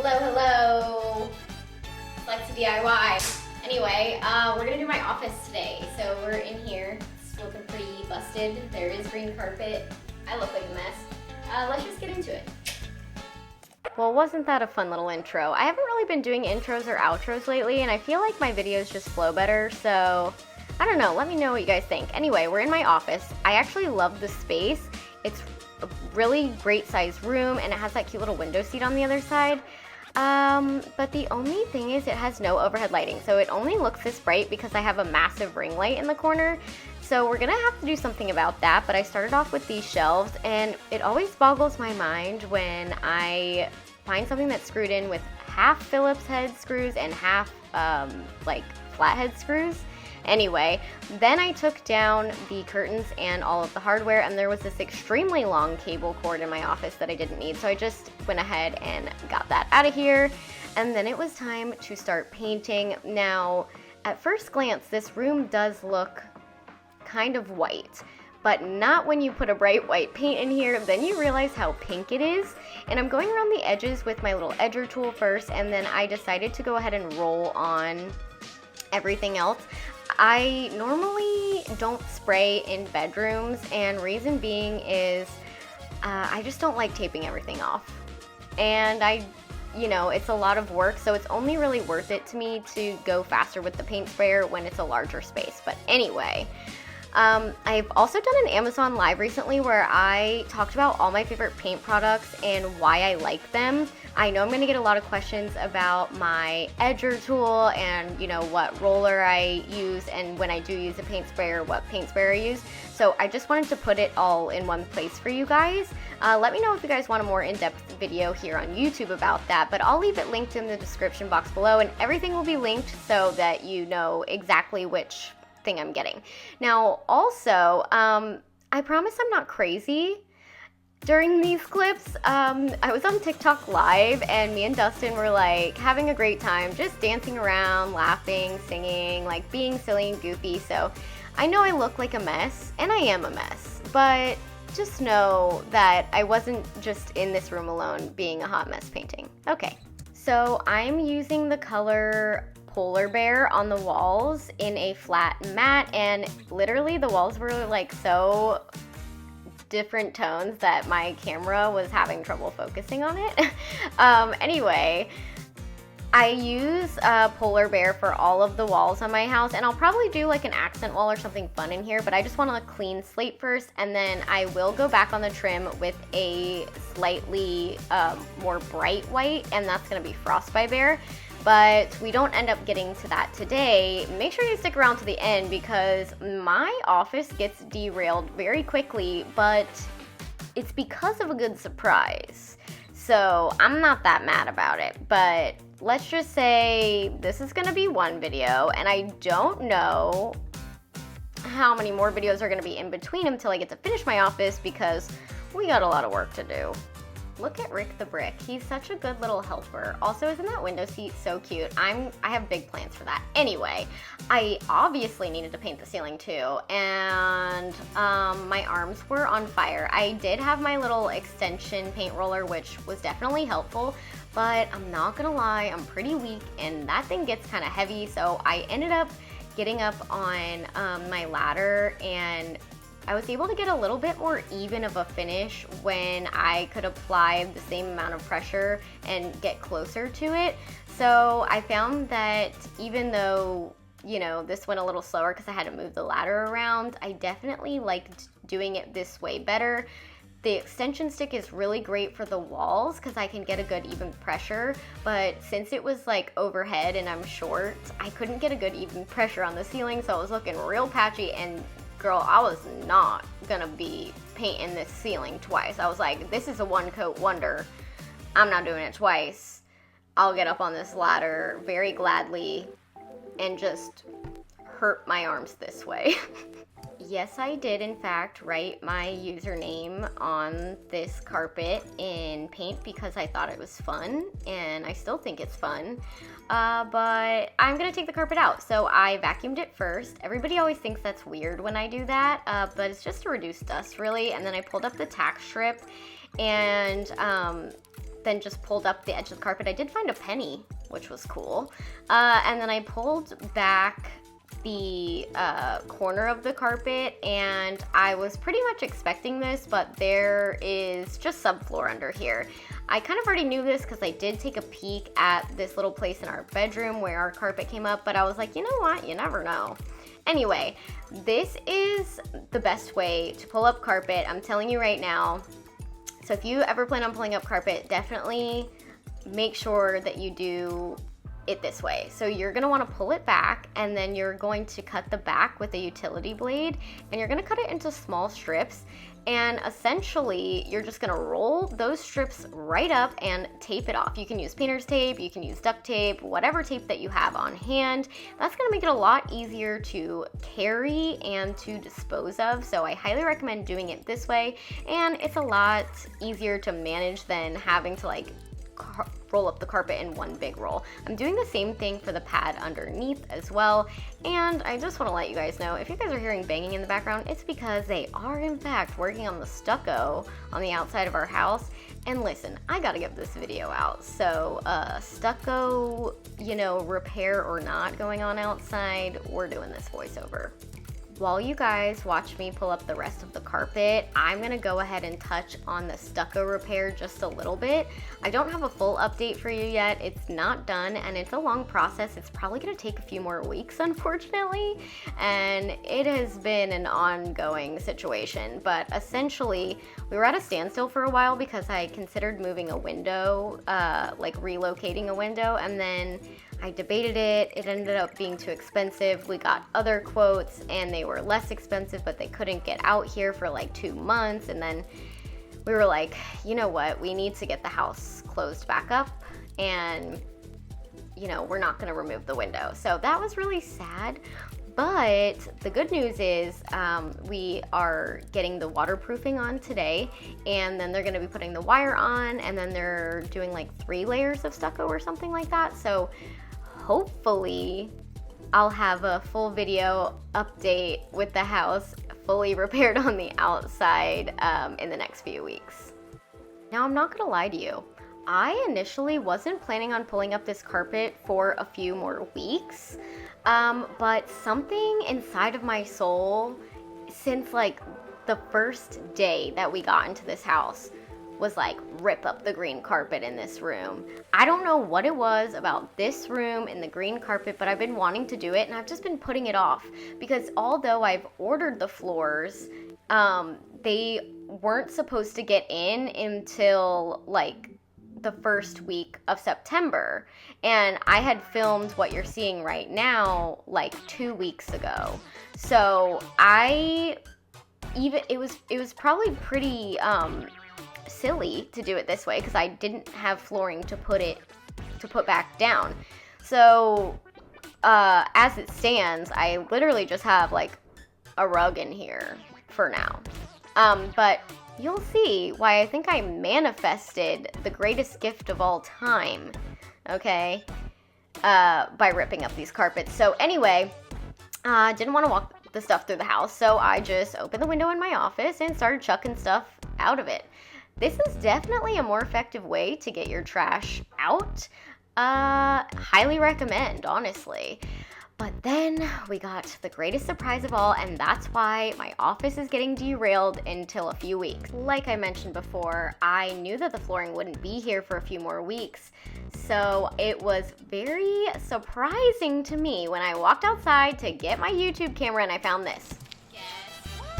Hello, hello. Lexi DIY. Anyway, we're gonna do my office today. So we're in here. It's looking pretty busted. There is green carpet. I look like a mess. Let's just get into it. Well, wasn't that a fun little intro? I haven't really been doing intros or outros lately, and I feel like my videos just flow better, so I don't know. Let me know what you guys think. Anyway, we're in my office. I actually love the space. It's a really great sized room, and it has that cute little window seat on the other side. But the only thing is it has no overhead lighting, so it only looks this bright because I have a massive ring light in the corner. So we're gonna have to do something about that, but I started off with these shelves, and it always boggles my mind when I find something that's screwed in with half Phillips head screws and half like flathead screws. Anyway, then I took down the curtains and all of the hardware, and there was this extremely long cable cord in my office that I didn't need, so I just went ahead and got that out of here. And then it was time to start painting. Now, at first glance, this room does look kind of white, but not when you put a bright white paint in here. Then you realize how pink it is. And I'm going around the edges with my little edger tool first, and then I decided to go ahead and roll on everything else. I normally don't spray in bedrooms, and reason being is I just don't like taping everything off. And it's a lot of work, so it's only really worth it to me to go faster with the paint sprayer when it's a larger space. But anyway, I've also done an Amazon Live recently where I talked about all my favorite paint products and why I like them. I know I'm going to get a lot of questions about my edger tool and, what roller I use, and when I do use a paint sprayer, what paint sprayer I use. So I just wanted to put it all in one place for you guys. Let me know if you guys want a more in-depth video here on YouTube about that, but I'll leave it linked in the description box below, and everything will be linked so that you know exactly which thing I'm getting. Now, also, I promise I'm not crazy. During these clips, I was on TikTok live, and me and Dustin were like having a great time, just dancing around, laughing, singing, like being silly and goofy. So I know I look like a mess, and I am a mess, but just know that I wasn't just in this room alone being a hot mess painting. Okay, so I'm using the color Polar Bear on the walls in a flat matte, and literally the walls were like so different tones that my camera was having trouble focusing on it. Anyway, I use Polar Bear for all of the walls on my house, and I'll probably do like an accent wall or something fun in here, but I just want a clean slate first, and then I will go back on the trim with a slightly more bright white, and that's gonna be Frost by Bear. But we don't end up getting to that today. Make sure you stick around to the end because my office gets derailed very quickly, but it's because of a good surprise. So I'm not that mad about it, but let's just say this is gonna be one video, and I don't know how many more videos are gonna be in between until I get to finish my office because we got a lot of work to do. Look at Rick the Brick. He's such a good little helper. Also, isn't that window seat so cute? I have big plans for that. Anyway, I obviously needed to paint the ceiling too, and my arms were on fire. I did have my little extension paint roller, which was definitely helpful, but I'm not gonna lie, I'm pretty weak, and that thing gets kind of heavy, so I ended up getting up on my ladder, and I was able to get a little bit more even of a finish when I could apply the same amount of pressure and get closer to it. So I found that even though, this went a little slower because I had to move the ladder around, I definitely liked doing it this way better. The extension stick is really great for the walls because I can get a good even pressure, but since it was like overhead and I'm short, I couldn't get a good even pressure on the ceiling, so it was looking real patchy, and girl, I was not gonna be painting this ceiling twice. I was like, this is a one coat wonder. I'm not doing it twice. I'll get up on this ladder very gladly and just hurt my arms this way. Yes, I did in fact write my username on this carpet in paint because I thought it was fun, and I still think it's fun. But I'm gonna take the carpet out. So I vacuumed it first. Everybody always thinks that's weird when I do that, but it's just to reduce dust really. And then I pulled up the tack strip, and then just pulled up the edge of the carpet. I did find a penny, which was cool. And then I pulled back the corner of the carpet, and I was pretty much expecting this, but there is just subfloor under here. I kind of already knew this because I did take a peek at this little place in our bedroom where our carpet came up, but I was like, you know what, you never know. Anyway, this is the best way to pull up carpet, I'm telling you right now. So if you ever plan on pulling up carpet, definitely make sure that you do it this way. So you're gonna wanna pull it back, and then you're going to cut the back with a utility blade, and you're gonna cut it into small strips, and essentially you're just gonna roll those strips right up and tape it off. You can use painter's tape, you can use duct tape, whatever tape that you have on hand. That's gonna make it a lot easier to carry and to dispose of, so I highly recommend doing it this way, and it's a lot easier to manage than having to like roll up the carpet in one big roll. I'm doing the same thing for the pad underneath as well, and I just want to let you guys know, if you guys are hearing banging in the background, it's because they are in fact working on the stucco on the outside of our house. And listen, I gotta get this video out, so stucco, you know, repair or not going on outside, we're doing this voiceover. While you guys watch me pull up the rest of the carpet, I'm gonna go ahead and touch on the stucco repair just a little bit. I don't have a full update for you yet. It's not done, and it's a long process. It's probably gonna take a few more weeks, unfortunately, and it has been an ongoing situation. But essentially, we were at a standstill for a while because I considered moving a window, like relocating a window, and then I debated it. It ended up being too expensive. We got other quotes and they were less expensive, but they couldn't get out here for like 2 months. And then we were like, you know what? We need to get the house closed back up, and you know, we're not gonna remove the window. So that was really sad. But the good news is we are getting the waterproofing on today, and then they're gonna be putting the wire on, and then they're doing like 3 layers of stucco or something like that. So hopefully I'll have a full video update with the house fully repaired on the outside in the next few weeks. Now, I'm not gonna lie to you. I initially wasn't planning on pulling up this carpet for a few more weeks, but something inside of my soul, since like the first day that we got into this house, was like, rip up the green carpet in this room. I don't know what it was about this room and the green carpet, but I've been wanting to do it, and I've just been putting it off because although I've ordered the floors, they weren't supposed to get in until like the first week of September, and I had filmed what you're seeing right now like 2 weeks ago. So it was probably pretty silly to do it this way because I didn't have flooring to put back down. So as it stands, I literally just have like a rug in here for now. But you'll see why I think I manifested the greatest gift of all time, okay, by ripping up these carpets. So anyway, I didn't want to walk the stuff through the house, so I just opened the window in my office and started chucking stuff out of it. This is definitely a more effective way to get your trash out. Highly recommend, honestly. But then we got the greatest surprise of all, and that's why my office is getting derailed until a few weeks. Like I mentioned before, I knew that the flooring wouldn't be here for a few more weeks, so it was very surprising to me when I walked outside to get my YouTube camera and I found this. Guess what?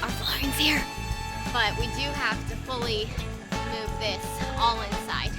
Our flooring's here, but we do have to fully move this all inside.